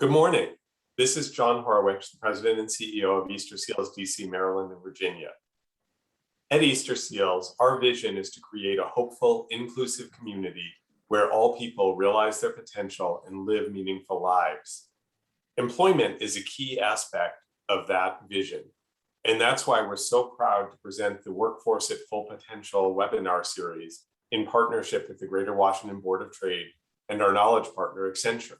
Good morning. This is John Horowitz, the President and CEO of Easterseals, DC, Maryland, and Virginia. At Easterseals, our vision is to create a hopeful, inclusive community where all people realize their potential and live meaningful lives. Employment is a key aspect of that vision. And that's why we're so proud to present the Workforce at Full Potential webinar series in partnership with the Greater Washington Board of Trade and our knowledge partner, Accenture.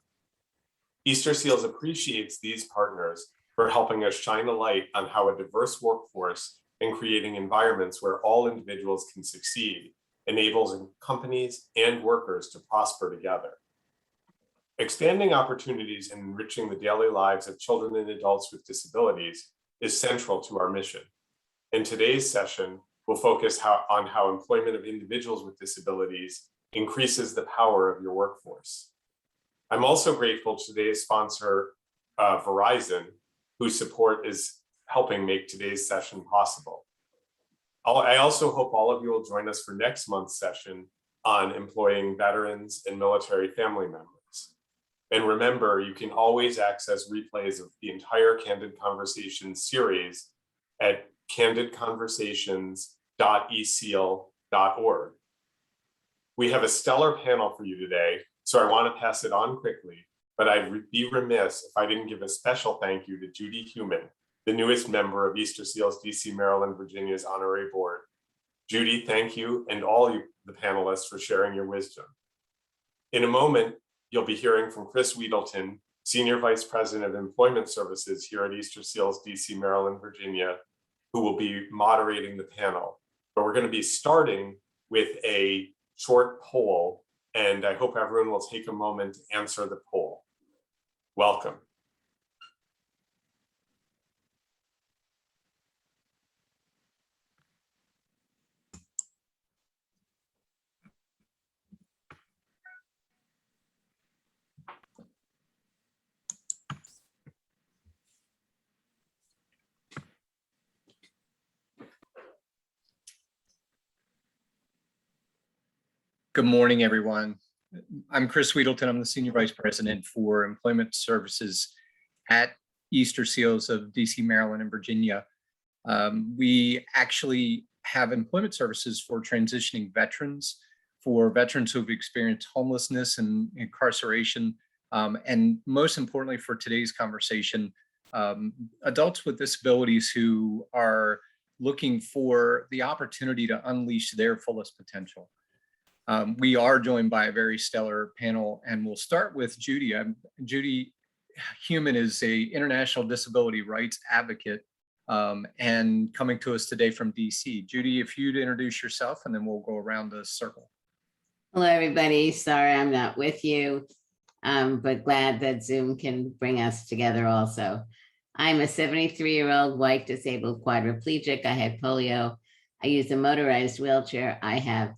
Easterseals appreciates these partners for helping us shine a light on how a diverse workforce and creating environments where all individuals can succeed enables companies and workers to prosper together. Expanding opportunities and enriching the daily lives of children and adults with disabilities is central to our mission. In today's session, we'll focus on how employment of individuals with disabilities increases the power of your workforce. I'm also grateful to today's sponsor, Verizon, whose support is helping make today's session possible. I also hope all of you will join us for next month's session on employing veterans and military family members. And remember, you can always access replays of the entire Candid Conversations series at candidconversations.eseal.org. We have a stellar panel for you today, so I want to pass it on quickly, but I'd be remiss if I didn't give a special thank you to Judith Heumann, the newest member of Easterseals DC, Maryland, Virginia's honorary board. Judy, thank you, and all the panelists for sharing your wisdom. In a moment, you'll be hearing from Chris Wheedleton, Senior Vice President of Employment Services here at Easterseals DC, Maryland, Virginia, who will be moderating the panel. But we're going to be starting with a short poll, and I hope everyone will take a moment to answer the poll. Welcome. Good morning, everyone. I'm Chris Wheedleton. I'm the Senior Vice President for Employment Services at Easterseals of DC, Maryland, and Virginia. We actually have employment services for transitioning veterans, for veterans who've experienced homelessness and incarceration, and most importantly for today's conversation, adults with disabilities who are looking for the opportunity to unleash their fullest potential. We are joined by a very stellar panel, and we'll start with Judy. Judy Heumann is an international disability rights advocate and coming to us today from DC. Judy, if you'd introduce yourself, and then we'll go around the circle. Hello, everybody. Sorry I'm not with you, but glad that Zoom can bring us together also. I'm a 73-year-old white disabled quadriplegic. I had polio. I use a motorized wheelchair. I have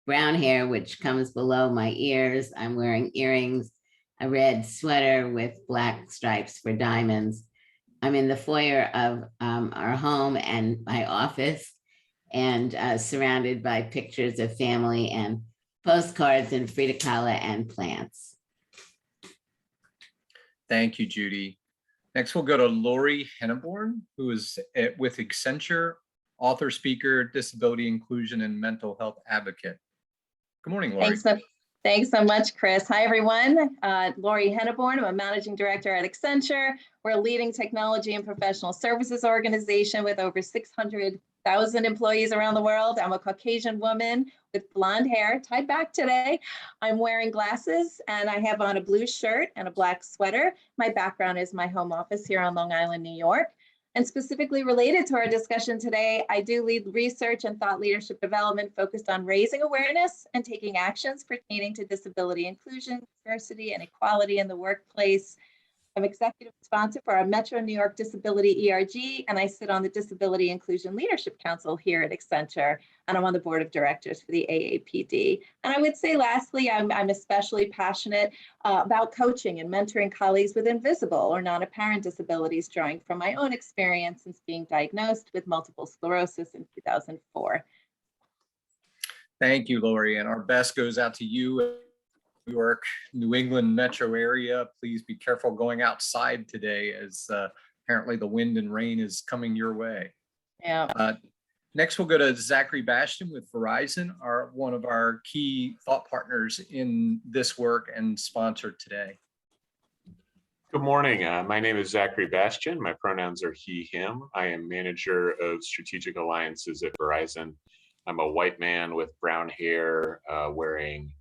brown hair, which comes below my ears. I'm wearing earrings, a red sweater with black stripes for diamonds. I'm in the foyer of our home and my office, and surrounded by pictures of family and postcards and frittata and plants. Thank you, Judy. Next, we'll go to Laurie Henneborn, who is with Accenture, author, speaker, disability inclusion, and mental health advocate. Good morning, Laurie. Thanks so much, Chris. Hi, everyone. Laurie Henneborn. I'm a managing director at Accenture. We're a leading technology and professional services organization with over 600,000 employees around the world. I'm a Caucasian woman with blonde hair, tied back today. I'm wearing glasses, and I have on a blue shirt and a black sweater. My background is my home office here on Long Island, New York. And specifically related to our discussion today, I do lead research and thought leadership development focused on raising awareness and taking actions pertaining to disability inclusion, diversity, and equality in the workplace. I'm executive sponsor for our Metro New York Disability ERG, and I sit on the Disability Inclusion Leadership Council here at Accenture, and I'm on the board of directors for the AAPD. And I would say lastly, I'm especially passionate about coaching and mentoring colleagues with invisible or non-apparent disabilities, drawing from my own experience since being diagnosed with multiple sclerosis in 2004. Thank you, Laurie, and our best goes out to you York, New England metro area, please be careful going outside today as apparently the wind and rain is coming your way. Yeah. Next, we'll go to Zachary Bastian with Verizon, one of our key thought partners in this work and sponsor today. Good morning. My name is Zachary Bastian. My pronouns are he, him. I am manager of strategic alliances at Verizon. I'm a white man with brown hair, wearing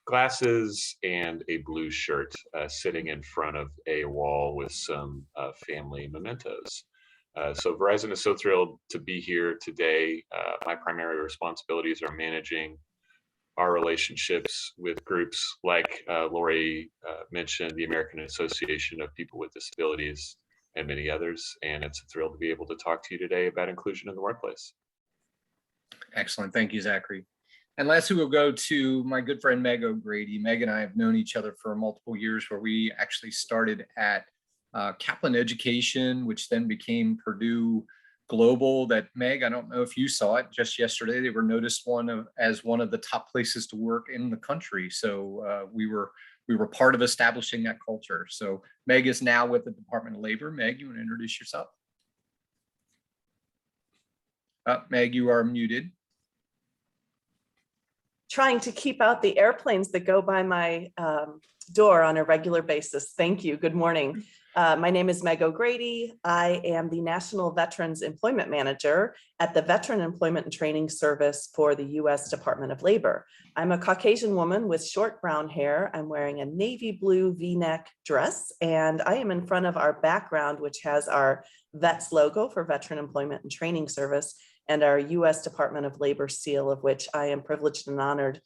glasses and a blue shirt, sitting in front of a wall with some family mementos. So Verizon is so thrilled to be here today. My primary responsibilities are managing our relationships with groups like Laurie mentioned, the American Association of People with Disabilities, and many others. And it's a thrill to be able to talk to you today about inclusion in the workplace. Excellent. Thank you, Zachary. And lastly, we'll go to my good friend, Meg O'Grady. Meg and I have known each other for multiple years, where we actually started at Kaplan Education, which then became Purdue Global. That, Meg, I don't know if you saw it, just yesterday they were noticed as one of the top places to work in the country. So we were part of establishing that culture. So Meg is now with the Department of Labor. Meg, you want to introduce yourself? Meg, you are muted. Trying to keep out the airplanes that go by my door on a regular basis. Thank you. Good morning. My name is Meg O'Grady. I am the National Veterans Employment Manager at the Veteran Employment and Training Service for the U.S. Department of Labor. I'm a Caucasian woman with short brown hair. I'm wearing a navy blue V-neck dress, and I am in front of our background, which has our VETS logo for Veteran Employment and Training Service, and our U.S. Department of Labor seal, of which I am privileged and honored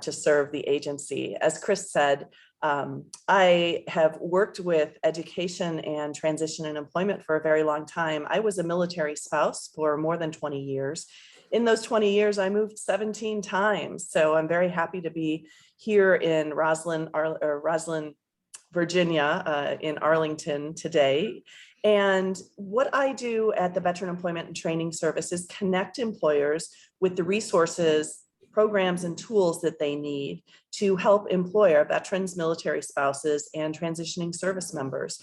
to serve the agency. As Chris said, I have worked with education and transition and employment for a very long time. I was a military spouse for more than 20 years. In those 20 years, I moved 17 times. So I'm very happy to be here in Roslyn, Virginia, in Arlington today. And what I do at the Veteran Employment and Training Service is connect employers with the resources, programs, and tools that they need to help employ our veterans, military spouses, and transitioning service members.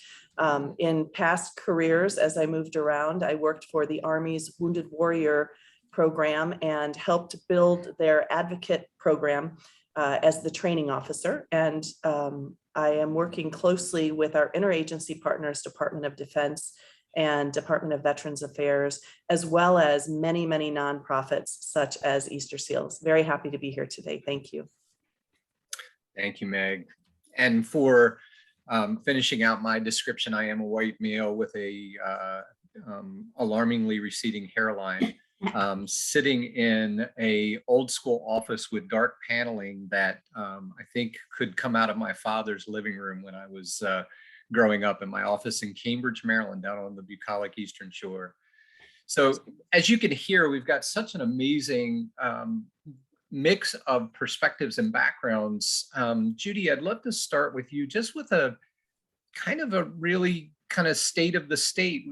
In past careers, as I moved around, I worked for the Army's Wounded Warrior program and helped build their advocate program as the training officer. And I am working closely with our interagency partners, Department of Defense and Department of Veterans Affairs, as well as many, many nonprofits such as Easterseals. Very happy to be here today. Thank you. Thank you, Meg. And for finishing out my description, I am a white male with a alarmingly receding hairline, sitting in a old school office with dark paneling that I think could come out of my father's living room when I was growing up in my office in Cambridge, Maryland, down on the bucolic Eastern Shore. So as you can hear, we've got such an amazing mix of perspectives and backgrounds. Judy, I'd love to start with you, just with a kind of state of the state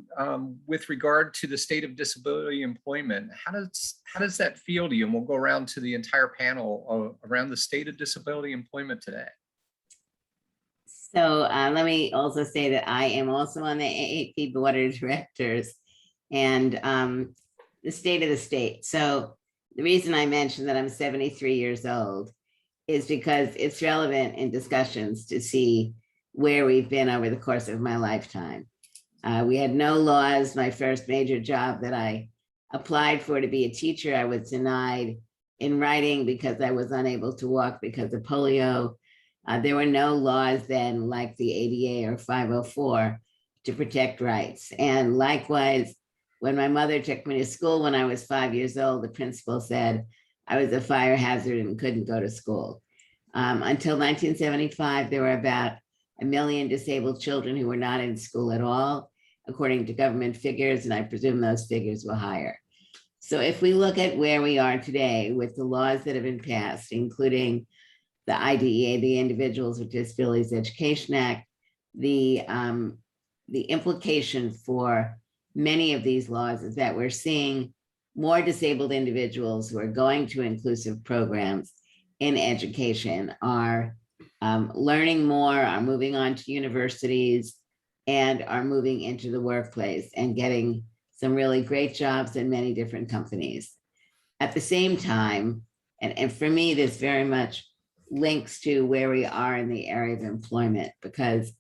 with regard to the state of disability employment. How does that feel to you? And we'll go around to the entire panel around the state of disability employment today. So let me also say that I am also on the AAP Board of Directors and the state of the state. So the reason I mentioned that I'm 73 years old is because it's relevant in discussions to see where we've been over the course of my lifetime. We had no laws. My first major job that I applied for to be a teacher, I was denied in writing because I was unable to walk because of polio. There were no laws then like the ADA or 504 to protect rights. And likewise, when my mother took me to school when I was 5 years old, the principal said I was a fire hazard and couldn't go to school. Until 1975, there were about 1 million disabled children who were not in school at all, according to government figures, and I presume those figures were higher. So if we look at where we are today with the laws that have been passed, including the IDEA, the Individuals with Disabilities Education Act, the implication for many of these laws is that we're seeing more disabled individuals who are going to inclusive programs in education are learning more, are moving on to universities, and are moving into the workplace and getting some really great jobs in many different companies. At the same time, and for me, this very much links to where we are in the area of employment, because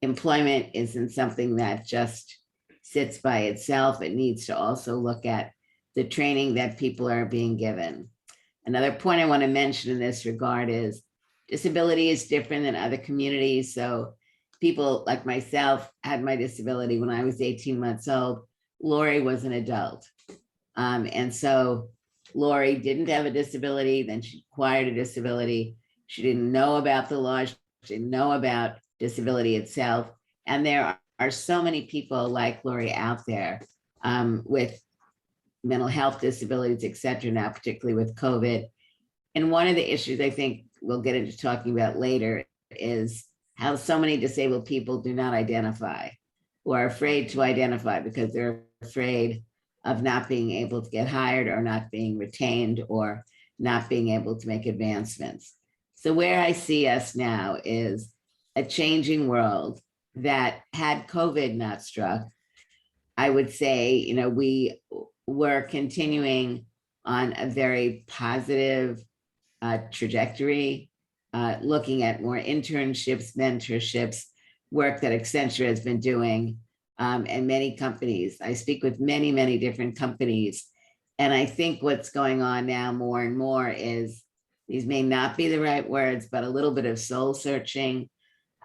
employment isn't something that just sits by itself. It needs to also look at the training that people are being given. Another point I want to mention in this regard is disability is different than other communities. So people like myself had my disability when I was 18 months old. Laurie was an adult. And so Laurie didn't have a disability, then she acquired a disability. She didn't know about the law, she didn't know about disability itself. And there are so many people like Laurie out there with mental health disabilities, et cetera, now particularly with COVID. And one of the issues I think we'll get into talking about later is how so many disabled people do not identify, or are afraid to identify because they're afraid of not being able to get hired or not being retained or not being able to make advancements. So where I see us now is a changing world that, had COVID not struck, I would say, you know, we were continuing on a very positive trajectory, looking at more internships, mentorships, work that Accenture has been doing, and many companies. I speak with many, many different companies. And I think what's going on now more and more is, these may not be the right words, but a little bit of soul searching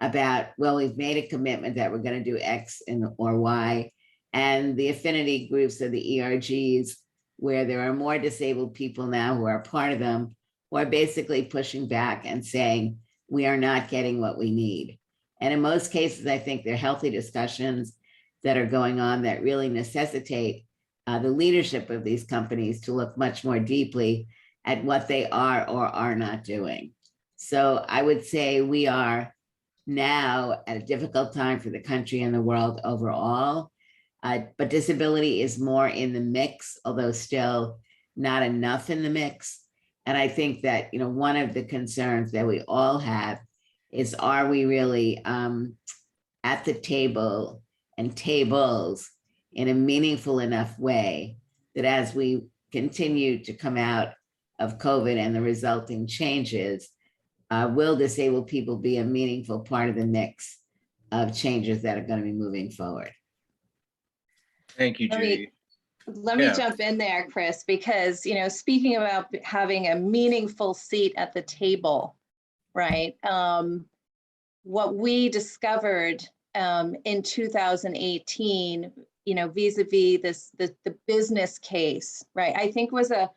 about, well, we've made a commitment that we're going to do X or Y. And the affinity groups of the ERGs, where there are more disabled people now who are part of them, who are basically pushing back and saying, we are not getting what we need. And in most cases, I think they're healthy discussions that are going on that really necessitate the leadership of these companies to look much more deeply at what they are or are not doing. So I would say we are now at a difficult time for the country and the world overall, but disability is more in the mix, although still not enough in the mix. And I think that, you know, one of the concerns that we all have is, are we really at the table and tables in a meaningful enough way that as we continue to come out of COVID and the resulting changes, will disabled people be a meaningful part of the mix of changes that are going to be moving forward? Thank you, Judy. Let me jump in there, Chris, because, you know, speaking about having a meaningful seat at the table, right? What we discovered in 2018, you know, vis-a-vis the business case, right? I think was a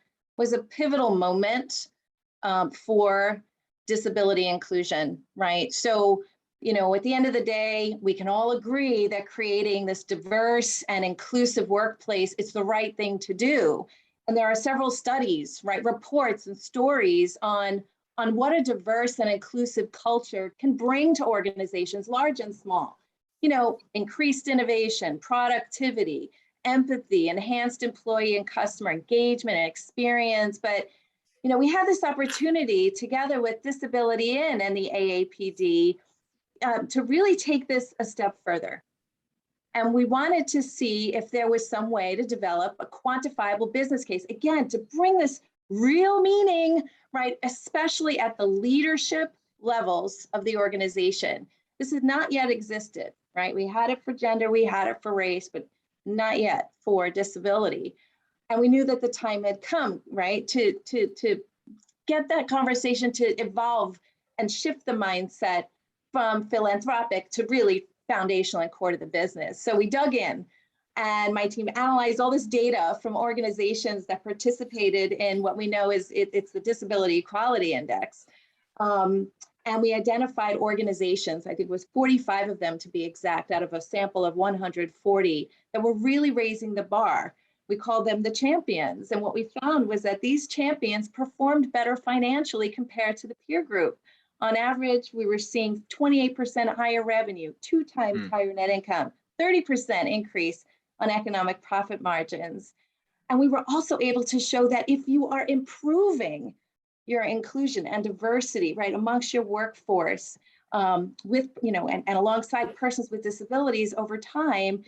pivotal moment for disability inclusion, right? So, you know, at the end of the day, we can all agree that creating this diverse and inclusive workplace is the right thing to do. And there are several studies, right, reports and stories on what a diverse and inclusive culture can bring to organizations, large and small. You know, increased innovation, productivity, empathy, enhanced employee and customer engagement and experience. But, you know, we had this opportunity together with Disability In and the AAPD to really take this a step further. And we wanted to see if there was some way to develop a quantifiable business case, again, to bring this real meaning, right, especially at the leadership levels of the organization. This has not yet existed, right? We had it for gender, we had it for race, but not yet for disability. And we knew that the time had come, right, to get that conversation to evolve and shift the mindset from philanthropic to really foundational and core to the business. So we dug in, and my team analyzed all this data from organizations that participated in what we know is it's the Disability Equality Index. And we identified organizations, I think it was 45 of them to be exact, out of a sample of 140 that were really raising the bar. We called them the champions. And what we found was that these champions performed better financially compared to the peer group. On average, we were seeing 28% higher revenue, 2 times higher net income, 30% increase on economic profit margins. And we were also able to show that if you are improving your inclusion and diversity, right, amongst your workforce, with, and alongside persons with disabilities over time,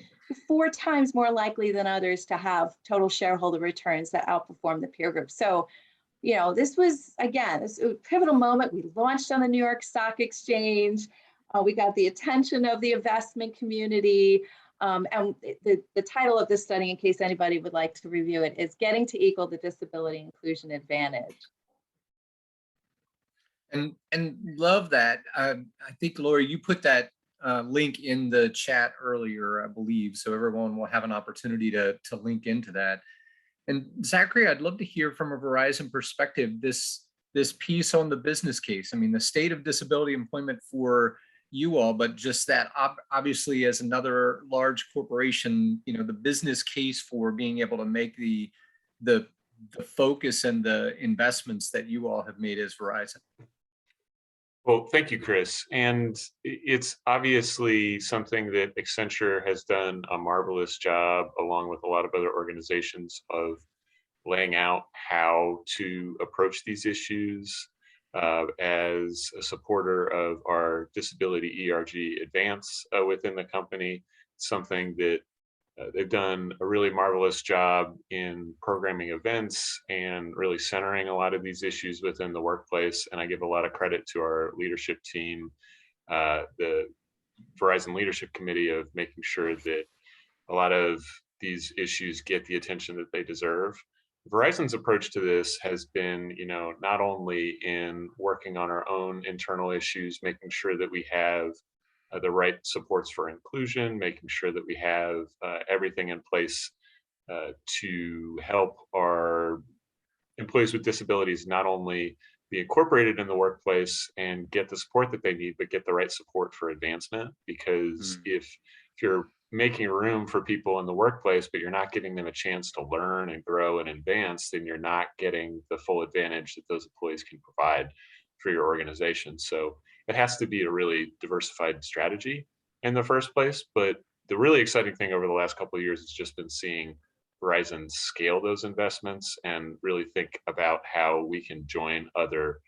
4 times more likely than others to have total shareholder returns that outperform the peer group. So, this was, again, this was a pivotal moment. We launched on the New York Stock Exchange. We got the attention of the investment community. And the title of this study, in case anybody would like to review it, is Getting to Equal the Disability Inclusion Advantage. And love that. I think, Laurie, you put that link in the chat earlier, I believe, so everyone will have an opportunity to link into that. And Zachary, I'd love to hear from a Verizon perspective, this piece on the business case. I mean, the state of disability employment for you all, but just that obviously as another large corporation, the business case for being able to make the focus and the investments that you all have made as Verizon. Well, thank you, Chris. And it's obviously something that Accenture has done a marvelous job, along with a lot of other organizations, of laying out how to approach these issues. As a supporter of our disability ERG advance within the company, something that they've done a really marvelous job in programming events and really centering a lot of these issues within the workplace. And I give a lot of credit to our leadership team, the Verizon Leadership Committee, of making sure that a lot of these issues get the attention that they deserve. Verizon's approach to this has been, not only in working on our own internal issues, making sure that we have the right supports for inclusion, making sure that we have everything in place to help our employees with disabilities not only be incorporated in the workplace and get the support that they need, but get the right support for advancement. Because if you're making room for people in the workplace, but you're not giving them a chance to learn and grow and advance, then you're not getting the full advantage that those employees can provide for your organization. So it has to be a really diversified strategy in the first place. But the really exciting thing over the last couple of years has just been seeing Verizon scale those investments and really think about how we can join other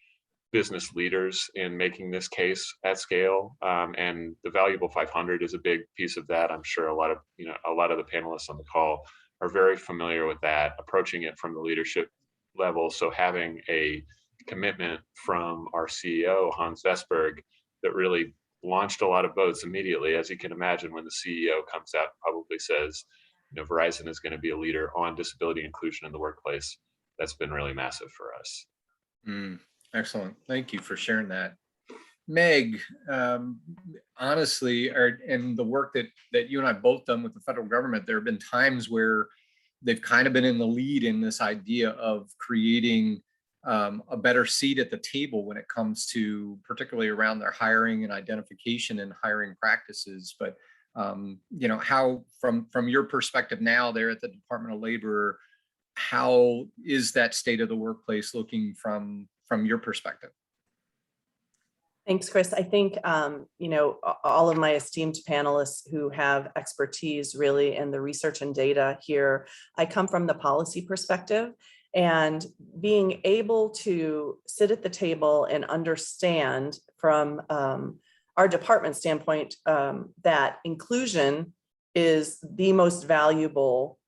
business leaders in making this case at scale. And the Valuable 500 is a big piece of that. I'm sure a lot of the panelists on the call are very familiar with that, approaching it from the leadership level. So having a commitment from our CEO, Hans Vestberg, that really launched a lot of boats immediately. As you can imagine, when the CEO comes out and probably says, Verizon is going to be a leader on disability inclusion in the workplace, that's been really massive for us. Excellent. Thank you for sharing that. Meg, honestly, and the work that you and I both done with the federal government, there have been times where they've kind of been in the lead in this idea of creating a better seat at the table when it comes to particularly around their hiring and identification and hiring practices. But how from your perspective now there at the Department of Labor, how is that state of the workplace looking from your perspective? Thanks, Chris. I think, all of my esteemed panelists who have expertise really in the research and data here, I come from the policy perspective, and being able to sit at the table and understand from our department standpoint that inclusion is the most valuable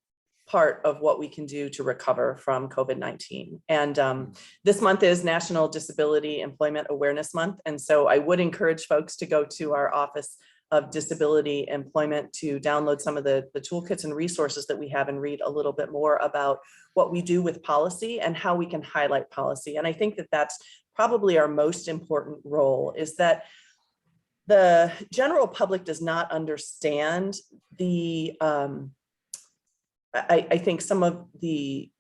part of what we can do to recover from COVID-19. And this month is National Disability Employment Awareness Month. And so I would encourage folks to go to our Office of Disability Employment to download some of the toolkits and resources that we have and read a little bit more about what we do with policy and how we can highlight policy. And I think that that's probably our most important role, is that the general public does not understand the I think some of the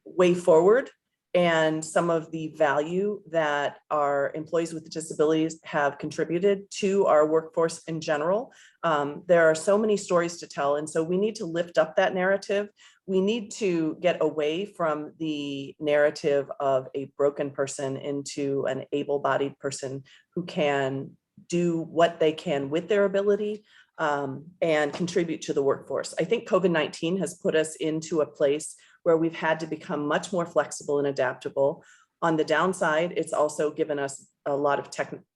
way forward and some of the value that our employees with disabilities have contributed to our workforce in general. There are so many stories to tell, and so we need to lift up that narrative. We need to get away from the narrative of a broken person into an able-bodied person who can do what they can with their ability and contribute to the workforce. I think COVID-19 has put us into a place where we've had to become much more flexible and adaptable On the downside, it's also given us a lot of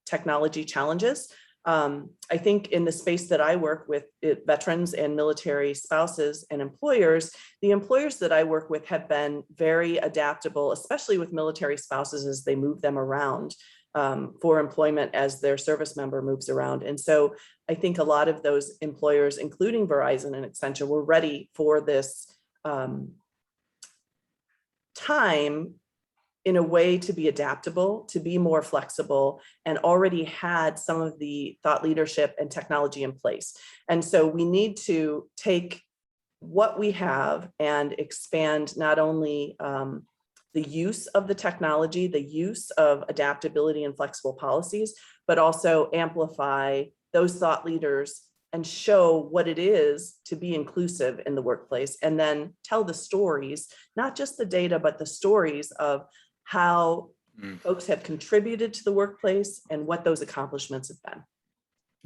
technology challenges. I think in the space that I work with, veterans and military spouses and employers, the employers that I work with have been very adaptable, especially with military spouses as they move them around for employment as their service member moves around. And so I think a lot of those employers, including Verizon and Accenture, were ready for this time in a way to be adaptable, to be more flexible, and already had some of the thought leadership and technology in place. And so we need to take what we have and expand not only the use of the technology, the use of adaptability and flexible policies, but also amplify those thought leaders and show what it is to be inclusive in the workplace, and then tell the stories, not just the data, but the stories of how folks have contributed to the workplace and what those accomplishments have been.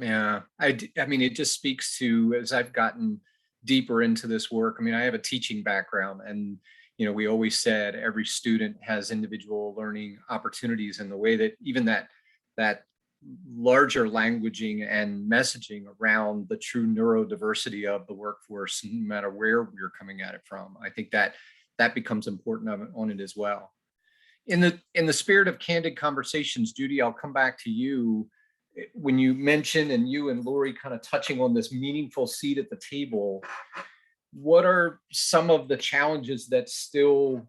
Yeah, I mean, it just speaks to, as I've gotten deeper into this work, I mean, I have a teaching background, and we always said every student has individual learning opportunities, and the way that even that larger languaging and messaging around the true neurodiversity of the workforce, no matter where we're coming at it from, I think that becomes important on it as well. In the spirit of candid conversations, Judy, I'll come back to you. When you mentioned, and you and Laurie kind of touching on this meaningful seat at the table, what are some of the challenges that still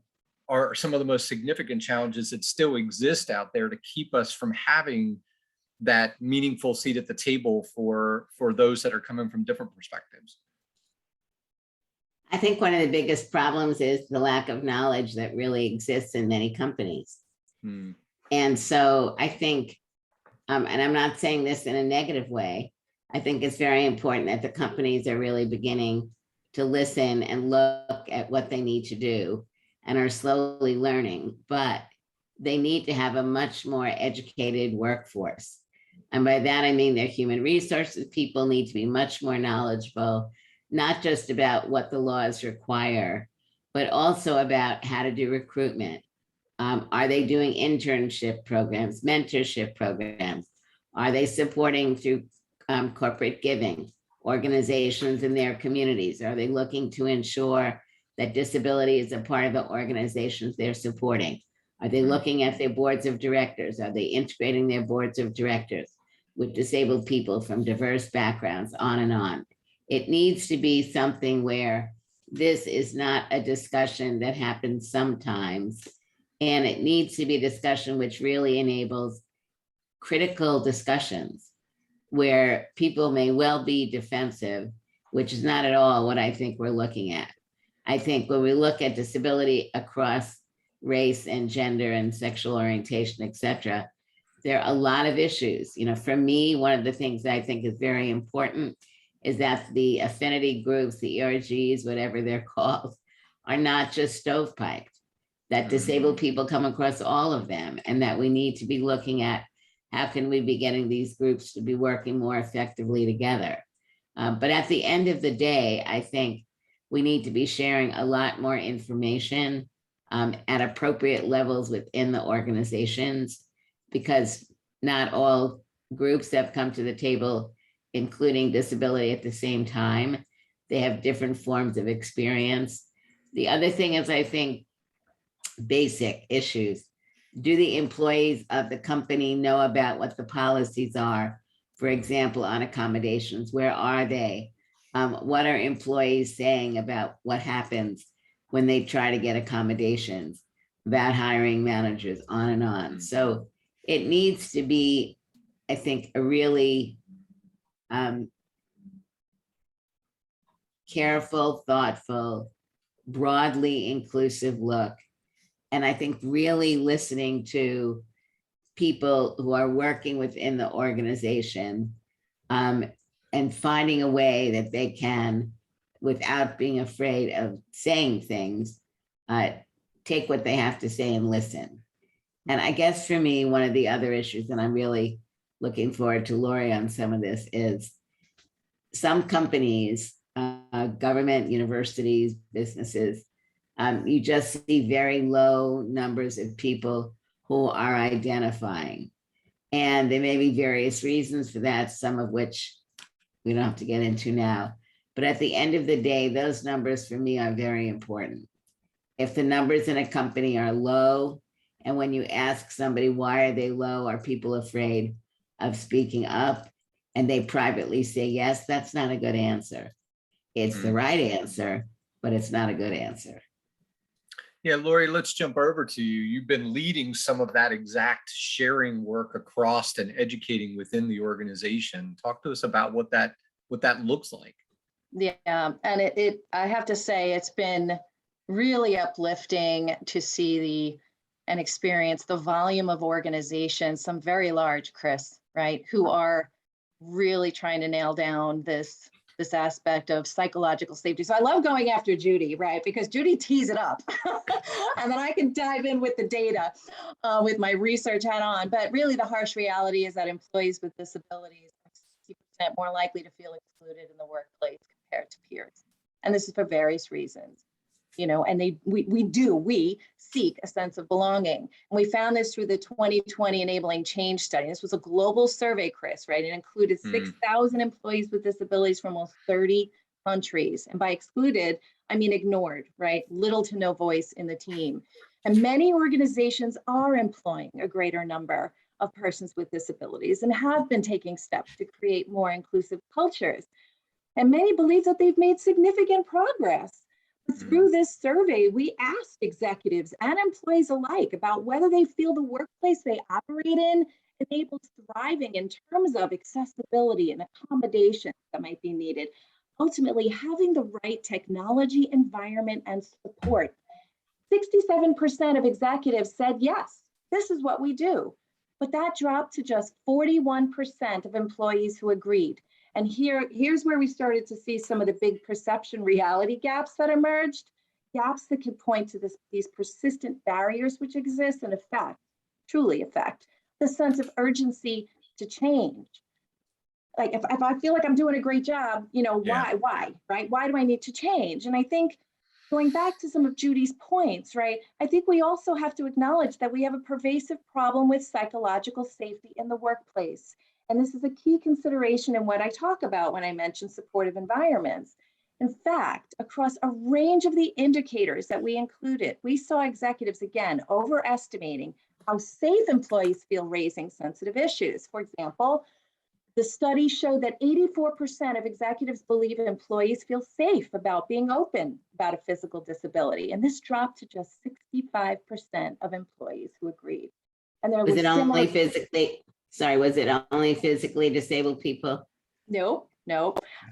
are some of the most significant challenges that still exist out there to keep us from having that meaningful seat at the table for those that are coming from different perspectives? I think one of the biggest problems is the lack of knowledge that really exists in many companies. And so I think, and I'm not saying this in a negative way, I think it's very important that the companies are really beginning to listen and look at what they need to do and are slowly learning, but they need to have a much more educated workforce. And by that, I mean their human resources people need to be much more knowledgeable, not just about what the laws require, but also about how to do recruitment. Are they doing internship programs, mentorship programs? Are they supporting through corporate giving organizations in their communities? Are they looking to ensure that disability is a part of the organizations they're supporting? Are they looking at their boards of directors? Are they integrating their boards of directors with disabled people from diverse backgrounds, on and on? It needs to be something where this is not a discussion that happens sometimes, and it needs to be a discussion which really enables critical discussions where people may well be defensive, which is not at all what I think we're looking at. I think when we look at disability across race and gender and sexual orientation, et cetera, there are a lot of issues. For me, one of the things that I think is very important is that the affinity groups, the ERGs, whatever they're called, are not just stovepiped, that disabled people come across all of them, and that we need to be looking at how can we be getting these groups to be working more effectively together. But at the end of the day, I think we need to be sharing a lot more information at appropriate levels within the organizations, because not all groups have come to the table including disability at the same time. They have different forms of experience. The other thing is, I think, basic issues. Do the employees of the company know about what the policies are? For example, on accommodations, where are they? What are employees saying about what happens when they try to get accommodations, about hiring managers, on and on. So it needs to be, I think, a really careful, thoughtful, broadly inclusive look. And I think really listening to people who are working within the organization and finding a way that they can, without being afraid of saying things, take what they have to say and listen. And I guess for me, one of the other issues, and I'm really looking forward to Laurie on some of this, is some companies, government, universities, businesses, you just see very low numbers of people who are identifying. And there may be various reasons for that, some of which we don't have to get into now. But at the end of the day, those numbers for me are very important. If the numbers in a company are low, and when you ask somebody why are they low, are people afraid of speaking up, and they privately say yes, that's not a good answer. It's the right answer, but it's not a good answer. Yeah, Laurie, let's jump over to you. You've been leading some of that exact sharing work across and educating within the organization. Talk to us about what that looks like. Yeah, and I have to say, it's been really uplifting to see and experience the volume of organizations, some very large, Chris, right, who are really trying to nail down this aspect of psychological safety. So I love going after Judy, right? Because Judy tees it up and then I can dive in with the data with my research hat on. But really the harsh reality is that employees with disabilities are 60% more likely to feel excluded in the workplace compared to peers. And this is for various reasons. And we seek a sense of belonging. And we found this through the 2020 Enabling Change study. This was a global survey, Chris, right? It included 6,000 employees with disabilities from almost 30 countries. And by excluded, I mean ignored, right? Little to no voice in the team. And many organizations are employing a greater number of persons with disabilities and have been taking steps to create more inclusive cultures. And many believe that they've made significant progress. Through this survey, we asked executives and employees alike about whether they feel the workplace they operate in enables thriving in terms of accessibility and accommodation that might be needed. Ultimately, having the right technology, environment, and support. 67% of executives said, yes, this is what we do. But that dropped to just 41% of employees who agreed. And here's where we started to see some of the big perception reality gaps that emerged, gaps that could point to these persistent barriers which exist and truly affect the sense of urgency to change. Like if I feel like I'm doing a great job, why, right? Why do I need to change? And I think going back to some of Judy's points, right? I think we also have to acknowledge that we have a pervasive problem with psychological safety in the workplace. And this is a key consideration in what I talk about when I mention supportive environments. In fact, across a range of the indicators that we included, we saw executives, again, overestimating how safe employees feel raising sensitive issues. For example, the study showed that 84% of executives believe employees feel safe about being open about a physical disability. And this dropped to just 65% of employees who agreed. And there was only physically? Sorry, was it only physically disabled people? Nope.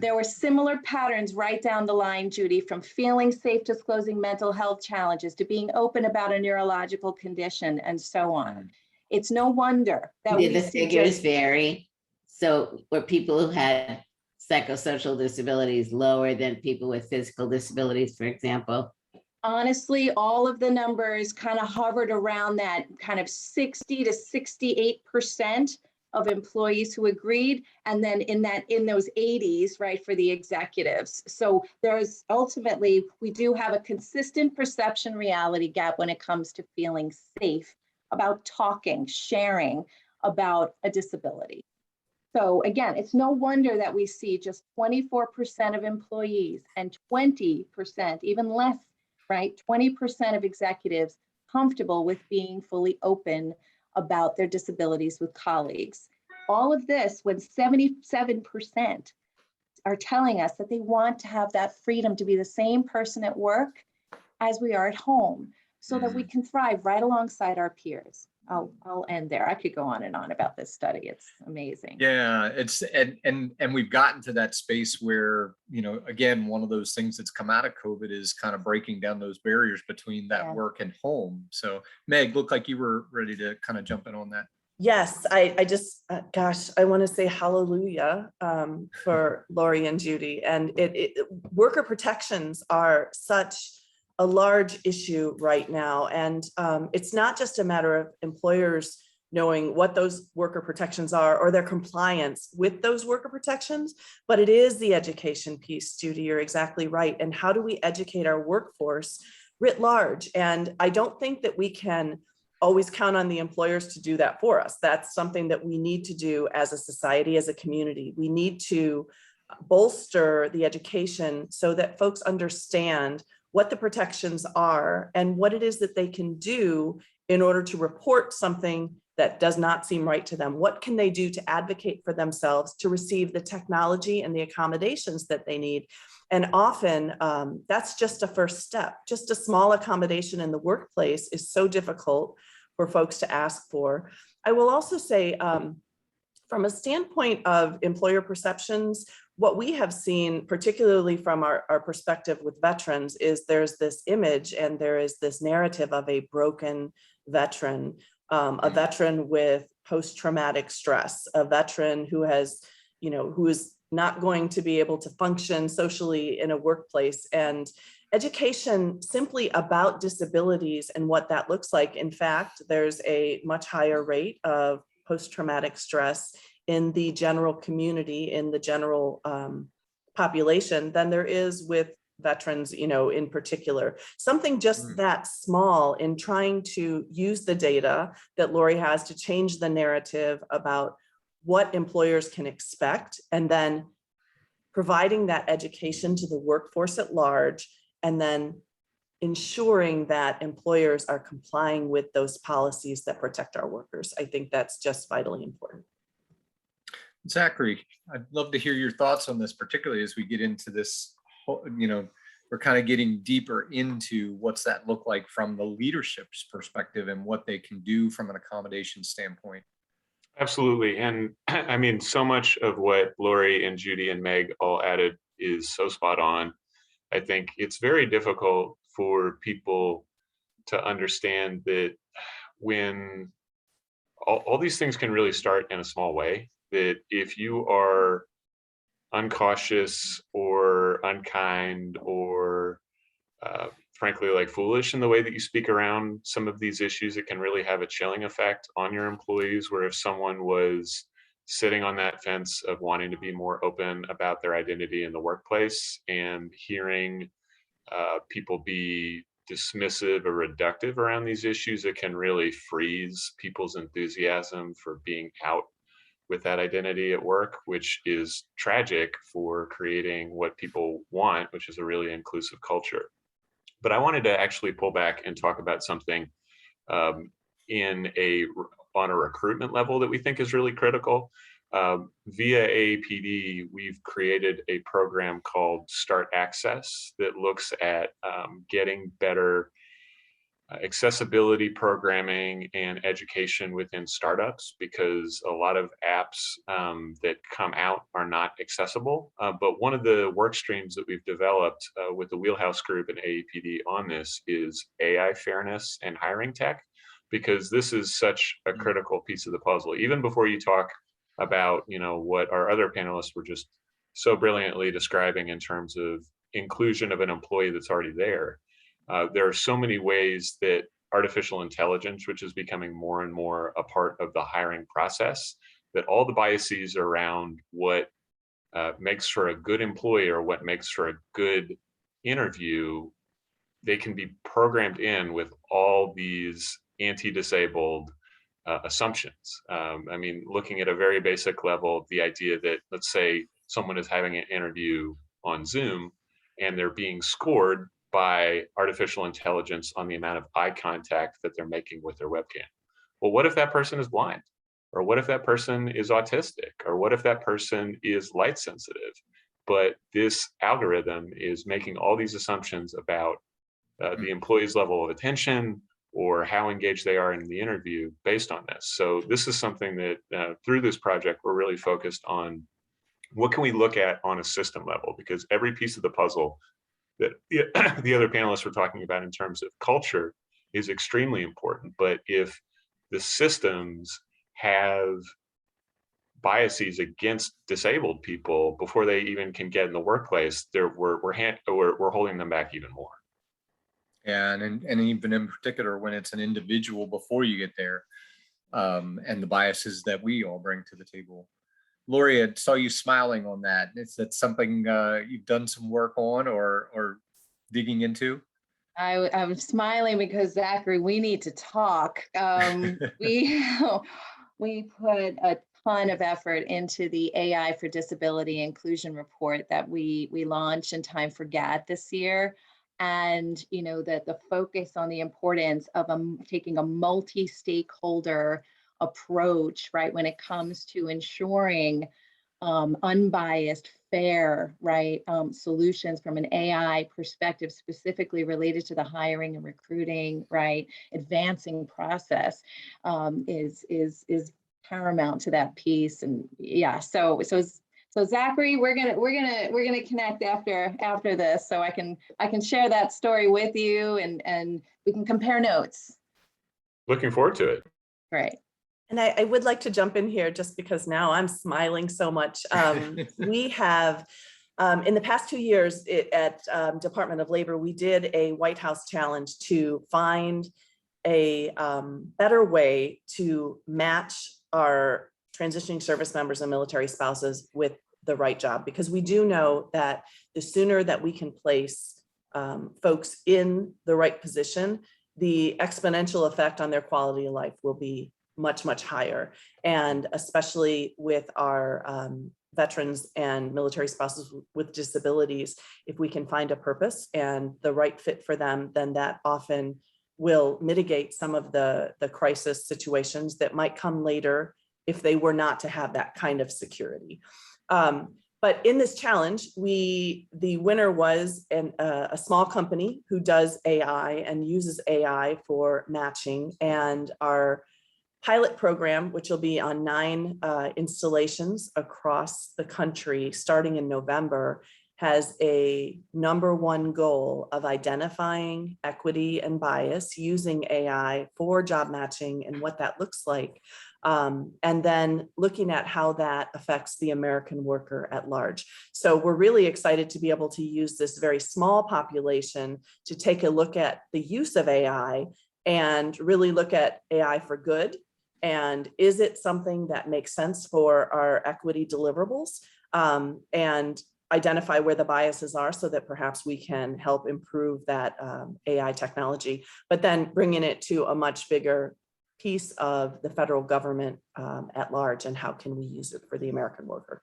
There were similar patterns right down the line, Judy, from feeling safe disclosing mental health challenges to being open about a neurological condition and so on. It's no wonder that Did the figures vary? So were people who had psychosocial disabilities lower than people with physical disabilities, for example? Honestly, all of the numbers kind of hovered around that kind of 60 to 68% of employees who agreed, and then in those 80s, right, for the executives. So there's ultimately, we do have a consistent perception reality gap when it comes to feeling safe about talking, sharing about a disability. So again, it's no wonder that we see just 24% of employees and 20%, even less, right? 20% of executives comfortable with being fully open about their disabilities with colleagues. All of this when 77% are telling us that they want to have that freedom to be the same person at work as we are at home so that we can thrive right alongside our peers. I'll end there. I could go on and on about this study. It's amazing. Yeah, it's and we've gotten to that space where, again, one of those things that's come out of COVID is kind of breaking down those barriers between that work and home. So Meg, looked like you were ready to kind of jump in on that. Yes, I just, I want to say hallelujah for Laurie and Judy. And worker protections are such a large issue right now. And it's not just a matter of employers knowing what those worker protections are or their compliance with those worker protections, but it is the education piece, Judy, you're exactly right. And how do we educate our workforce writ large? And I don't think that we can always count on the employers to do that for us. That's something that we need to do as a society, as a community. We need to bolster the education so that folks understand what the protections are and what it is that they can do in order to report something that does not seem right to them. What can they do to advocate for themselves, to receive the technology and the accommodations that they need? And often that's just a first step. Just a small accommodation in the workplace is so difficult for folks to ask for. I will also say, from a standpoint of employer perceptions, what we have seen, particularly from our perspective with veterans, is there's this image and there is this narrative of a broken veteran, a veteran with post-traumatic stress, a veteran who has, who is not going to be able to function socially in a workplace. And education simply about disabilities and what that looks like. In fact, there's a much higher rate of post-traumatic stress in the general community, in the general population than there is with veterans, in particular. Something just that small in trying to use the data that Laurie has to change the narrative about what employers can expect, and then providing that education to the workforce at large, and then ensuring that employers are complying with those policies that protect our workers. I think that's just vitally important. Zachary, I'd love to hear your thoughts on this, particularly as we get into this, we're kind of getting deeper into what's that look like from the leadership's perspective and what they can do from an accommodation standpoint. Absolutely. And I mean, so much of what Laurie and Judy and Meg all added is so spot on. I think it's very difficult for people to understand that when all these things can really start in a small way, that if you are uncautious or unkind or frankly, like foolish in the way that you speak around some of these issues, it can really have a chilling effect on your employees, where if someone was sitting on that fence of wanting to be more open about their identity in the workplace and hearing people be dismissive or reductive around these issues, it can really freeze people's enthusiasm for being out with that identity at work, which is tragic for creating what people want, which is a really inclusive culture. But I wanted to actually pull back and talk about something on a recruitment level that we think is really critical. Via AAPD, we've created a program called Start Access that looks at getting better accessibility programming and education within startups, because a lot of apps that come out are not accessible. But one of the work streams that we've developed with the Wheelhouse Group and AAPD on this is AI fairness and hiring tech, because this is such a critical piece of the puzzle. Even before you talk about, what our other panelists were just so brilliantly describing in terms of inclusion of an employee that's already there. There are so many ways that artificial intelligence, which is becoming more and more a part of the hiring process, that all the biases around what makes for a good employee or what makes for a good interview, they can be programmed in with all these anti-disabled assumptions. I mean, looking at a very basic level, the idea that, let's say someone is having an interview on Zoom and they're being scored by artificial intelligence on the amount of eye contact that they're making with their webcam. Well, what if that person is blind? Or what if that person is autistic? Or what if that person is light sensitive? But this algorithm is making all these assumptions about the employee's level of attention or how engaged they are in the interview based on this. So this is something that through this project, we're really focused on what can we look at on a system level, because every piece of the puzzle that the other panelists were talking about in terms of culture is extremely important. But if the systems have biases against disabled people before they even can get in the workplace, we're holding them back even more. Yeah, and even in particular when it's an individual before you get there, and the biases that we all bring to the table. Laurie, I saw you smiling on that. Is that something you've done some work on or digging into? I'm smiling because Zachary, we need to talk. We put a ton of effort into the AI for Disability Inclusion report that we launched in time for GAD this year. And that the focus on the importance of taking a multi-stakeholder approach, right, when it comes to ensuring unbiased, fair, right, solutions from an AI perspective, specifically related to the hiring and recruiting, right, advancing process, is paramount to that piece. And yeah, so Zachary, we're gonna connect after this, so I can share that story with you, and we can compare notes. Looking forward to it. Great. And I would like to jump in here just because now I'm smiling so much. We have, in the past 2 years at Department of Labor, we did a White House challenge to find a better way to match our transitioning service members and military spouses with the right job, because we do know that the sooner that we can place folks in the right position, the exponential effect on their quality of life will be much, much higher. And especially with our veterans and military spouses with disabilities, if we can find a purpose and the right fit for them, then that often will mitigate some of the crisis situations that might come later if they were not to have that kind of security. But in this challenge, the winner was a small company who does AI and uses AI for matching, and our pilot program, which will be on 9 installations across the country starting in November, has a #1 goal of identifying equity and bias using AI for job matching and what that looks like. And then looking at how that affects the American worker at large. So we're really excited to be able to use this very small population to take a look at the use of AI and really look at AI for good. And is it something that makes sense for our equity deliverables, and identify where the biases are so that perhaps we can help improve that AI technology, but then bringing it to a much bigger piece of the federal government at large, and how can we use it for the American worker.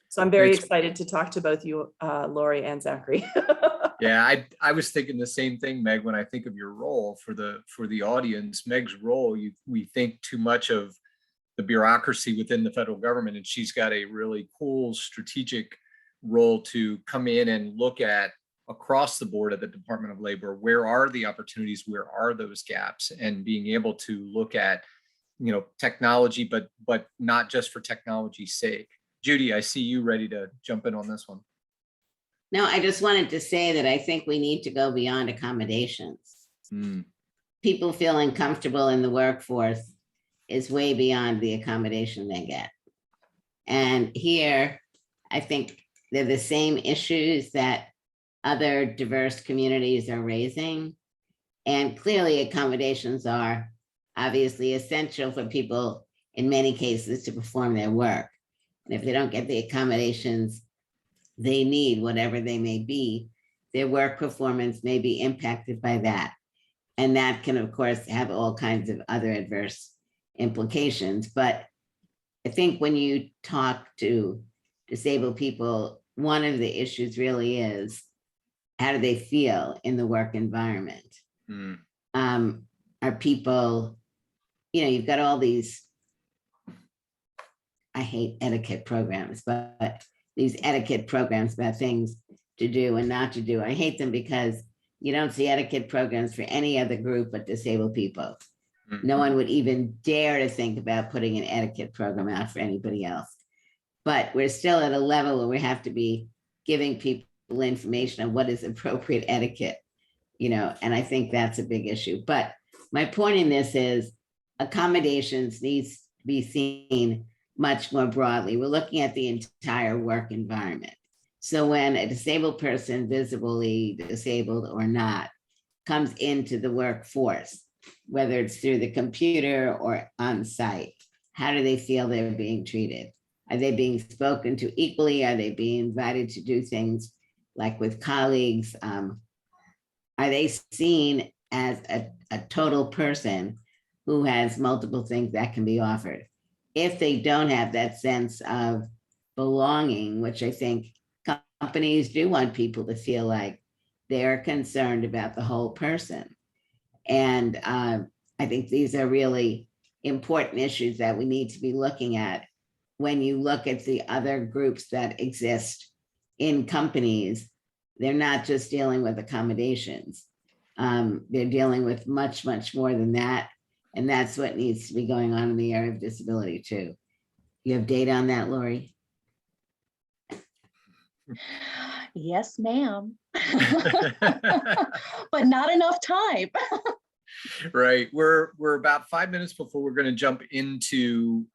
So I'm very excited to talk to both you, Laurie and Zachary. Yeah, I was thinking the same thing, Meg, when I think of your role for the audience. Meg's role, we think too much of the bureaucracy within the federal government, and she's got a really cool strategic role to come in and look at across the board at the Department of Labor, where are the opportunities, where are those gaps, and being able to look at, technology, but not just for technology's sake. Judy, I see you ready to jump in on this one. No, I just wanted to say that I think we need to go beyond accommodations. People feeling comfortable in the workforce is way beyond the accommodation they get. And here, I think they're the same issues that other diverse communities are raising. And clearly accommodations are obviously essential for people in many cases to perform their work. And if they don't get the accommodations they need, whatever they may be, their work performance may be impacted by that. And that can, of course, have all kinds of other adverse implications. But I think when you talk to disabled people, one of the issues really is, how do they feel in the work environment? Are people, you've got all these, I hate etiquette programs, but these etiquette programs about things to do and not to do. I hate them because you don't see etiquette programs for any other group but disabled people. No one would even dare to think about putting an etiquette program out for anybody else. But we're still at a level where we have to be giving people information on what is appropriate etiquette, and I think that's a big issue. But my point in this is accommodations needs to be seen much more broadly. We're looking at the entire work environment. So when a disabled person, visibly disabled or not, comes into the workforce, whether it's through the computer or on site, how do they feel they're being treated? Are they being spoken to equally? Are they being invited to do things like with colleagues? are they seen as a total person who has multiple things that can be offered? If they don't have that sense of belonging, which I think companies do want people to feel like they're concerned about the whole person. And I think these are really important issues that we need to be looking at when you look at the other groups that exist in companies. They're not just dealing with accommodations. They're dealing with much, much more than that. And that's what needs to be going on in the area of disability too. You have data on that, Laurie? Yes, ma'am. But not enough time. Right. We're about 5 minutes before we're going to jump into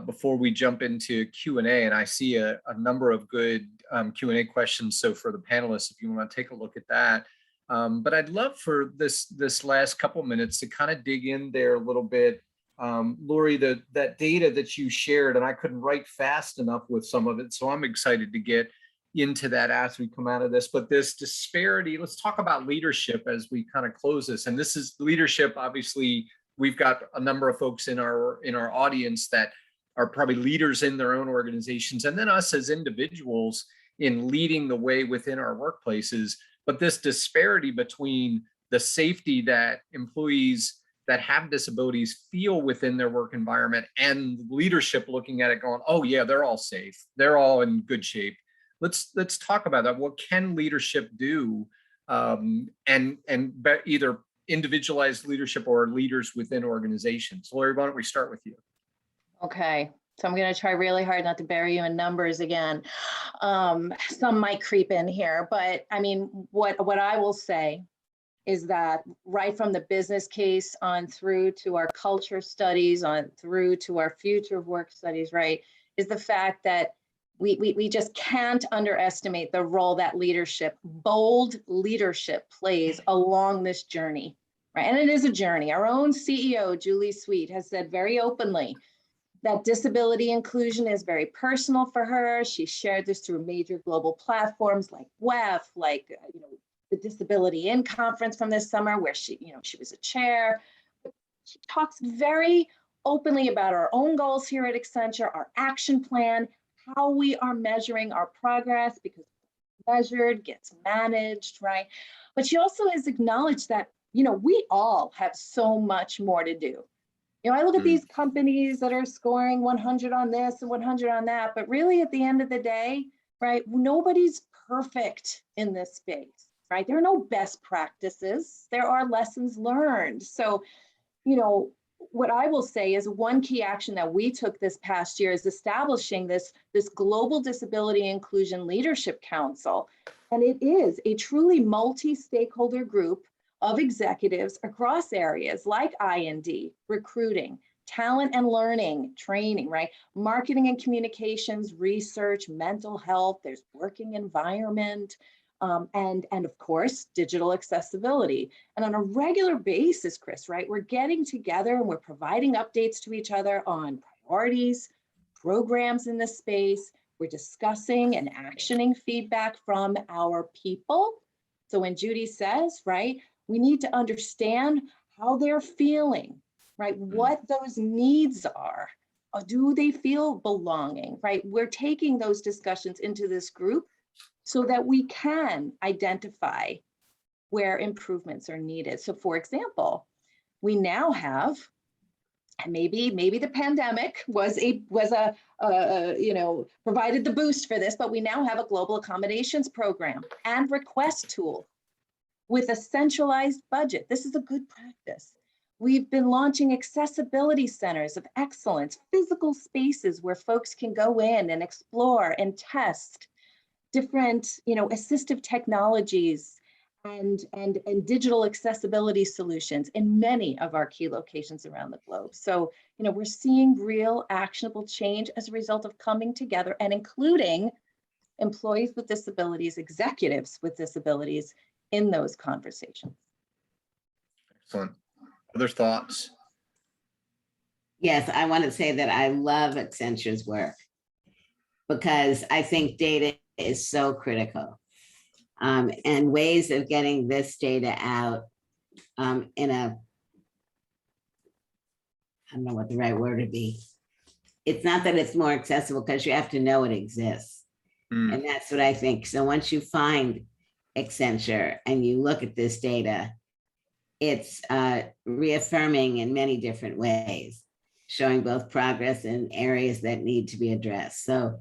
before we jump into Q&A, and I see a number of good Q&A questions. So for the panelists, if you want to take a look at that. But I'd love for this last couple minutes to kind of dig in there a little bit. Laurie, that data that you shared, and I couldn't write fast enough with some of it, so I'm excited to get into that as we come out of this. But this disparity, let's talk about leadership as we kind of close this. And this is leadership. Obviously, we've got a number of folks in our audience that are probably leaders in their own organizations, and then us as individuals in leading the way within our workplaces. But this disparity between the safety that employees that have disabilities feel within their work environment and leadership looking at it going, oh yeah, they're all safe, they're all in good shape. Let's talk about that. What can leadership do, and either individualized leadership or leaders within organizations? Laurie, why don't we start with you? Okay, so I'm going to try really hard not to bury you in numbers again. Some might creep in here, but I mean, what I will say is that right from the business case on through to our culture studies, on through to our future of work studies, right, is the fact that we just can't underestimate the role that leadership, bold leadership, plays along this journey, right? And it is a journey. Our own CEO, Julie Sweet, has said very openly that disability inclusion is very personal for her. She shared this through major global platforms like WEF, like the Disability In Conference from this summer, where she was a chair. She talks very openly about our own goals here at Accenture, our action plan, how we are measuring our progress, because measured gets managed, right? But she also has acknowledged that, we all have so much more to do. I look at these companies that are scoring 100 on this and 100 on that, but really at the end of the day, right, nobody's perfect in this space, right? There are no best practices. There are lessons learned. So, what I will say is one key action that we took this past year is establishing this Global Disability Inclusion Leadership Council. And it is a truly multi-stakeholder group of executives across areas like I&D, recruiting, talent and learning, training, right? Marketing and communications, research, mental health, there's working environment, and of course, digital accessibility. And on a regular basis, Chris, right, we're getting together and we're providing updates to each other on priorities, programs in this space. We're discussing and actioning feedback from our people. So when Judy says, right, we need to understand how they're feeling, right? What those needs are. Do they feel belonging, right? We're taking those discussions into this group so that we can identify where improvements are needed. So for example, we now have, and maybe the pandemic provided the boost for this, but we now have a global accommodations program and request tool with a centralized budget. This is a good practice. We've been launching accessibility centers of excellence, physical spaces where folks can go in and explore and test different, assistive technologies and digital accessibility solutions in many of our key locations around the globe. So, we're seeing real actionable change as a result of coming together and including employees with disabilities, executives with disabilities in those conversations. Excellent. Other thoughts? Yes, I want to say that I love Accenture's work because I think data is so critical. and ways of getting this data out in a, I don't know what the right word would be. It's not that it's more accessible because you have to know it exists. And that's what I think. So once you find Accenture and you look at this data, it's reaffirming in many different ways, showing both progress and areas that need to be addressed. So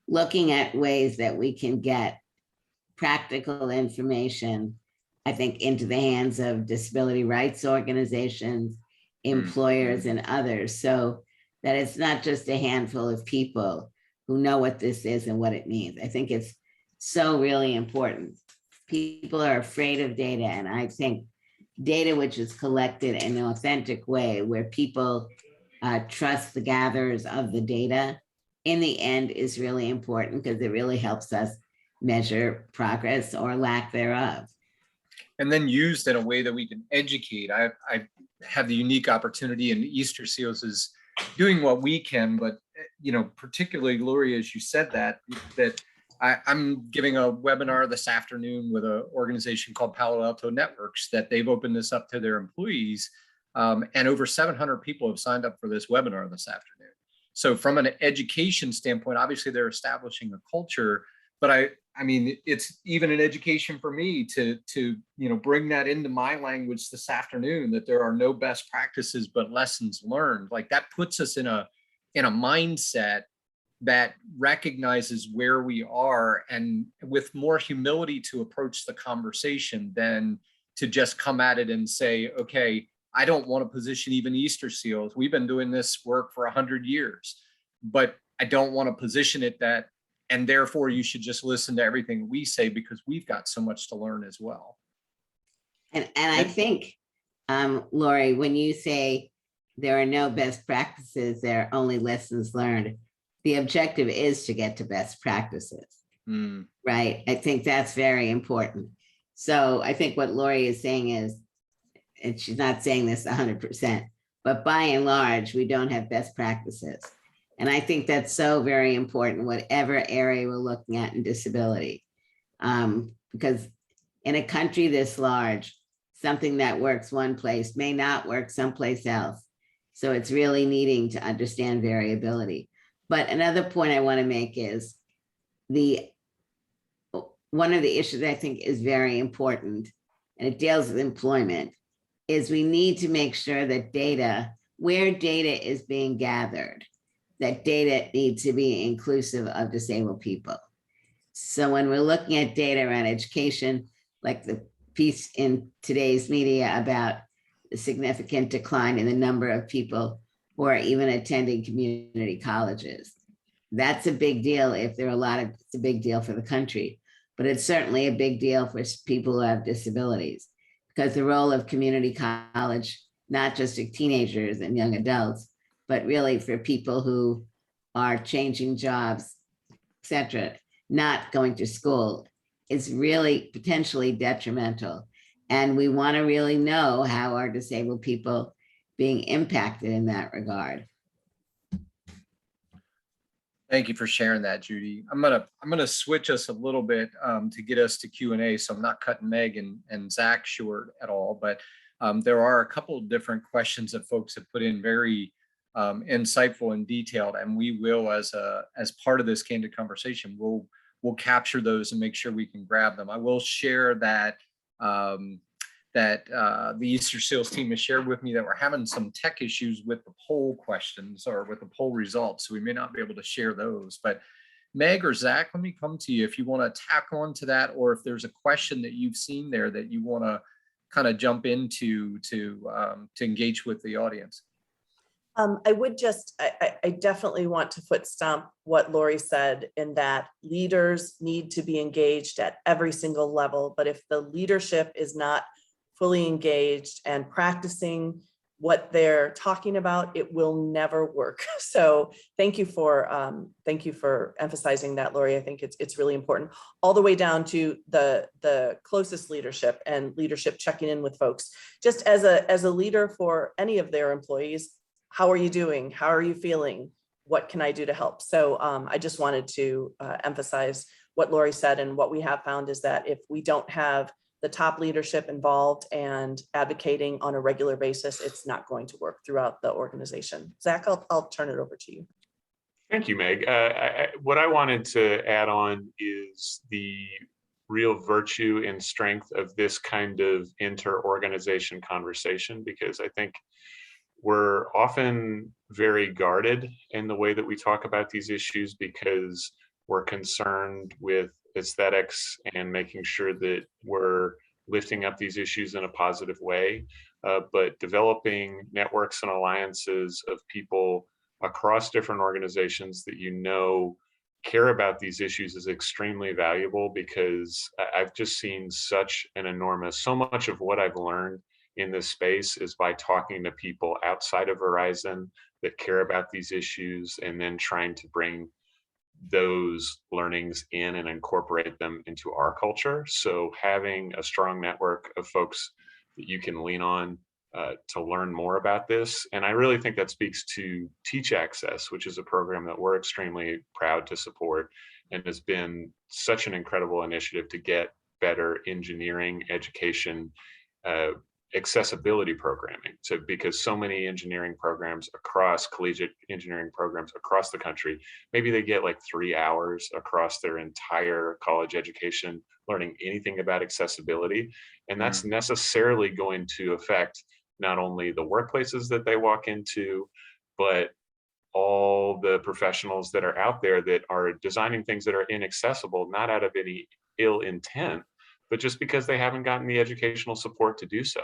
looking at ways that we can get practical information, I think, into the hands of disability rights organizations, employers, and others, so that it's not just a handful of people who know what this is and what it means. I think it's so really important. People are afraid of data, and I think data which is collected in an authentic way, where people trust the gatherers of the data, in the end is really important, because it really helps us measure progress or lack thereof. And then used in a way that we can educate. I have the unique opportunity, and Easterseals is doing what we can, but particularly Laurie, as you said that I'm giving a webinar this afternoon with an organization called Palo Alto Networks, that they've opened this up to their employees, and over 700 people have signed up for this webinar this afternoon. So from an education standpoint, obviously they're establishing a culture, but I mean, it's even an education for me to bring that into my language this afternoon, that there are no best practices but lessons learned. Like, that puts us in a mindset that recognizes where we are, and with more humility to approach the conversation than to just come at it and say, okay, I don't want to position even Easterseals. We've been doing this work for 100 years, but I don't want to position it that, and therefore you should just listen to everything we say, because we've got so much to learn as well. And I think, Laurie, when you say there are no best practices, there are only lessons learned, the objective is to get to best practices, right? I think that's very important. So I think what Laurie is saying is, and she's not saying this 100%, but by and large, we don't have best practices. And I think that's so very important, whatever area we're looking at in disability. Because in a country this large, something that works one place may not work someplace else. So it's really needing to understand variability. But another point I want to make is one of the issues I think is very important, and it deals with employment, is we need to make sure that data, where data is being gathered, that data needs to be inclusive of disabled people. So when we're looking at data around education, like the piece in today's media about the significant decline in the number of people who are even attending community colleges, that's a big deal. If there are it's a big deal for the country, but it's certainly a big deal for people who have disabilities, because the role of community college, not just for teenagers and young adults, but really for people who are changing jobs, etc., not going to school, is really potentially detrimental. And we want to really know how are disabled people being impacted in that regard. Thank you for sharing that, Judy. I'm gonna switch us a little bit to get us to Q&A, so I'm not cutting Meg and Zach short at all. But there are a couple of different questions that folks have put in, very insightful and detailed, and we will, as part of this candid conversation, we'll capture those and make sure we can grab them. I will share that the Easterseals team has shared with me that we're having some tech issues with the poll questions, or with the poll results, so we may not be able to share those. But Meg or Zach, let me come to you if you want to tack on to that, or if there's a question that you've seen there that you want to kind of jump into to engage with the audience. I definitely want to foot stomp what Laurie said, in that leaders need to be engaged at every single level. But if the leadership is not fully engaged and practicing what they're talking about, it will never work. So thank you for emphasizing that, Laurie. I think it's really important, all the way down to the closest leadership, and leadership checking in with folks. Just as a leader for any of their employees, how are you doing? How are you feeling? What can I do to help? So I just wanted to emphasize what Laurie said, and what we have found is that if we don't have the top leadership involved and advocating on a regular basis, it's not going to work throughout the organization. Zach, I'll turn it over to you. Thank you, Meg. What I wanted to add on is the real virtue and strength of this kind of inter-organization conversation, because I think we're often very guarded in the way that we talk about these issues because we're concerned with aesthetics and making sure that we're lifting up these issues in a positive way. But developing networks and alliances of people across different organizations that you know care about these issues is extremely valuable, because I've just seen such an enormous, so much of what I've learned in this space is by talking to people outside of Verizon that care about these issues, and then trying to bring those learnings in and incorporate them into our culture. So having a strong network of folks that you can lean on to learn more about this. And I really think that speaks to Teach Access, which is a program that we're extremely proud to support, and has been such an incredible initiative to get better engineering education accessibility programming. So because so many engineering programs across collegiate engineering programs across the country, maybe they get like 3 hours across their entire college education learning anything about accessibility. And that's necessarily going to affect not only the workplaces that they walk into, but all the professionals that are out there that are designing things that are inaccessible, not out of any ill intent, but just because they haven't gotten the educational support to do so.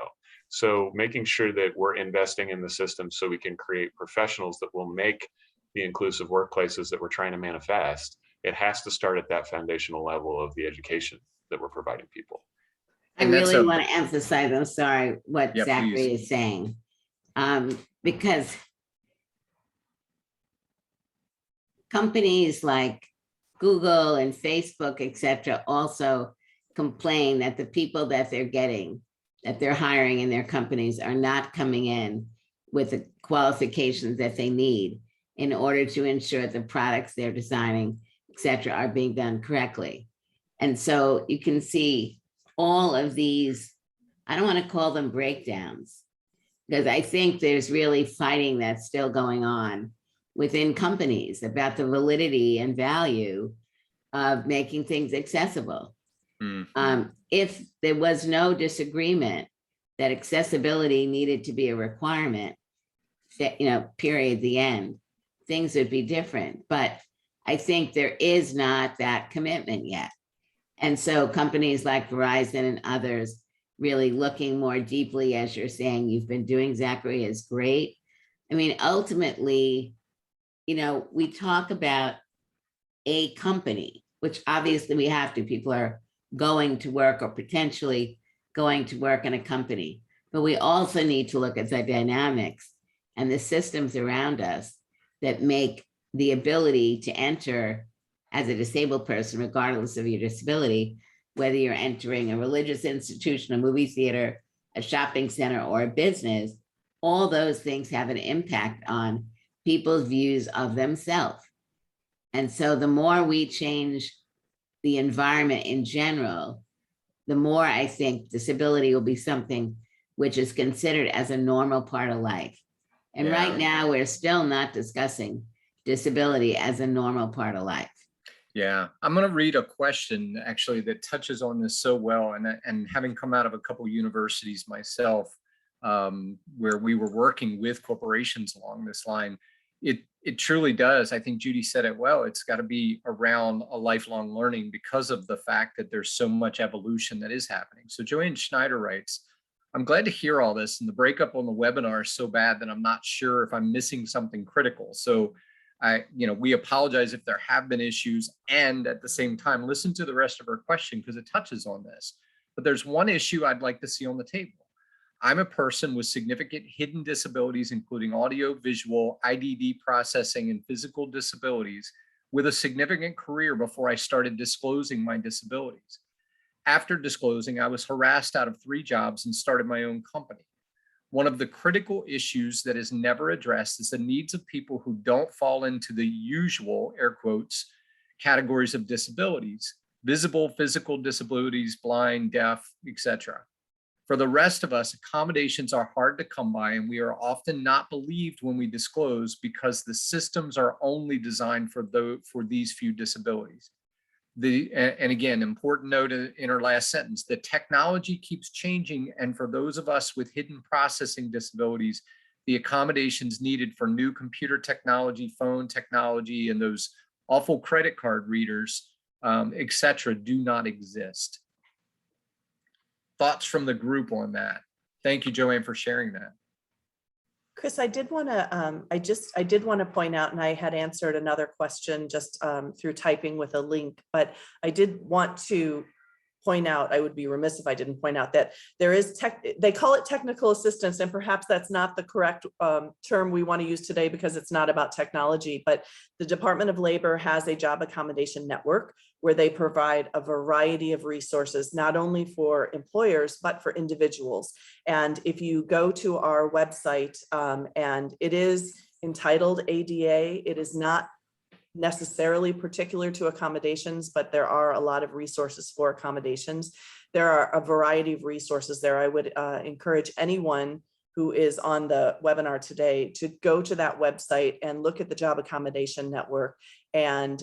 So making sure that we're investing in the system so we can create professionals that will make the inclusive workplaces that we're trying to manifest, it has to start at that foundational level of the education that we're providing people. I really want to emphasize, I'm sorry, what Zachary please. is saying, because companies like Google and Facebook, et cetera, also complain that the people that they're getting, that they're hiring in their companies, are not coming in with the qualifications that they need in order to ensure the products they're designing, et cetera, are being done correctly. And so you can see all of these, I don't want to call them breakdowns, because I think there's really fighting that's still going on within companies about the validity and value of making things accessible. If there was no disagreement that accessibility needed to be a requirement, period, the end, things would be different. But I think there is not that commitment yet. And so companies like Verizon and others really looking more deeply, as you're saying, you've been doing, Zachary, is great. I mean, ultimately, we talk about a company, which obviously we have to, people are going to work or potentially going to work in a company, but we also need to look at the dynamics and the systems around us that make the ability to enter as a disabled person, regardless of your disability, whether you're entering a religious institution, a movie theater, a shopping center, or a business, all those things have an impact on people's views of themselves. And so the more we change the environment in general, the more I think disability will be something which is considered as a normal part of life. And right now, we're still not discussing disability as a normal part of life. Yeah, I'm going to read a question actually that touches on this so well. And having come out of a couple universities myself, where we were working with corporations along this line, it truly does. I think Judy said it well. It's got to be around a lifelong learning because of the fact that there's so much evolution that is happening. So Joanne Schneider writes, I'm glad to hear all this, and the breakup on the webinar is so bad that I'm not sure if I'm missing something critical. So we apologize if there have been issues, and at the same time, listen to the rest of her question because it touches on this. But there's one issue I'd like to see on the table. I'm a person with significant hidden disabilities, including audio, visual, IDD processing, and physical disabilities, with a significant career before I started disclosing my disabilities. After disclosing, I was harassed out of 3 jobs and started my own company. One of the critical issues that is never addressed is the needs of people who don't fall into the usual, air quotes, categories of disabilities. visible physical disabilities, blind, deaf, etc. For the rest of us, accommodations are hard to come by, and we are often not believed when we disclose because the systems are only designed for these few disabilities. And again, important note in our last sentence, the technology keeps changing, and for those of us with hidden processing disabilities, the accommodations needed for new computer technology, phone technology, and those awful credit card readers, etc., do not exist. Thoughts from the group on that? Thank you, Joanne, for sharing that. Chris, I did want to point out, and I had answered another question just through typing with a link, but I did want to point out, I would be remiss if I didn't point out that there is they call it technical assistance, and perhaps that's not the correct term we want to use today because it's not about technology, but the Department of Labor has a job accommodation network where they provide a variety of resources, not only for employers, but for individuals. And if you go to our website, and it is entitled ADA, it is not necessarily particular to accommodations, but there are a lot of resources for accommodations. There are a variety of resources there. I would encourage anyone who is on the webinar today to go to that website and look at the Job Accommodation Network and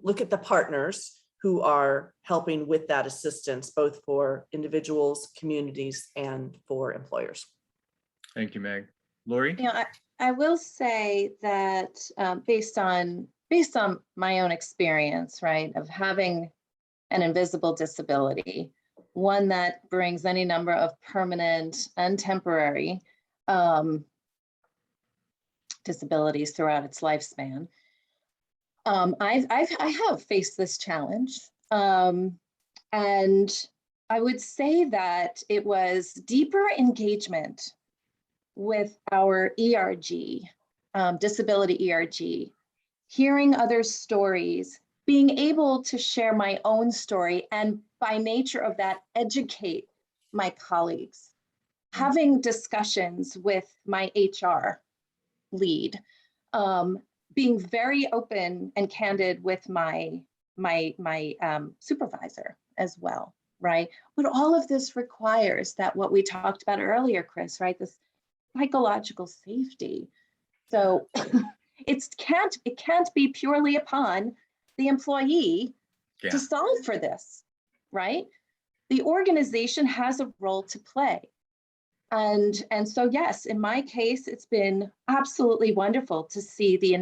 look at the partners who are helping with that assistance, both for individuals, communities, and for employers. Thank you, Meg. Laurie? You know, I will say that based on my own experience, right, of having an invisible disability, one that brings any number of permanent and temporary disabilities throughout its lifespan, I have faced this challenge, and I would say that it was deeper engagement with our ERG, disability ERG, hearing other stories, being able to share my own story, and by nature of that, educate my colleagues, having discussions with my HR lead, being very open and candid with my supervisor as well, right? But all of this requires that what we talked about earlier, Chris, right? This psychological safety. So it can't be purely upon the employee to solve for this, right? The organization has a role to play. And so, yes, in my case, it's been absolutely wonderful to see the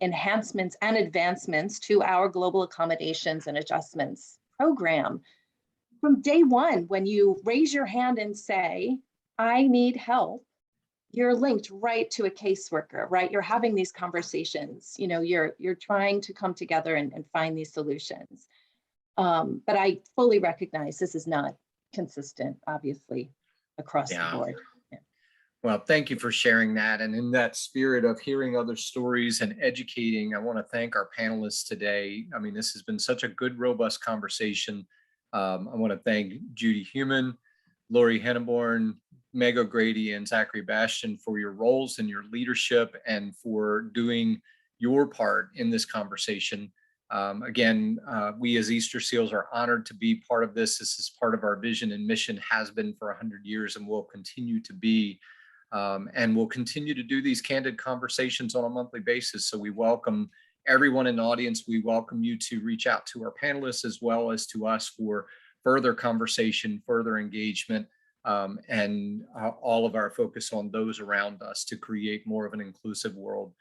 enhancements and advancements to our global accommodations and adjustments program. From day one, when you raise your hand and say, I need help, you're linked right to a caseworker, right? You're having these conversations, you know, you're trying to come together and find these solutions. But I fully recognize this is not consistent, obviously, across the board. Yeah. Well, thank you for sharing that. And in that spirit of hearing other stories and educating, I want to thank our panelists today. I mean, this has been such a good, robust conversation. I want to thank Judy Heumann, Laurie Henneborn, Meg O'Grady, and Zachary Bastian for your roles and your leadership and for doing your part in this conversation. Again, we as Easterseals are honored to be part of this. This is part of our vision and mission, has been for 100 years and will continue to be. And we'll continue to do these candid conversations on a monthly basis. So we welcome everyone in the audience. We welcome you to reach out to our panelists as well as to us for further conversation, further engagement, and all of our focus on those around us to create more of an inclusive world.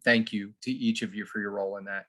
Thank you to each of you for your role in that.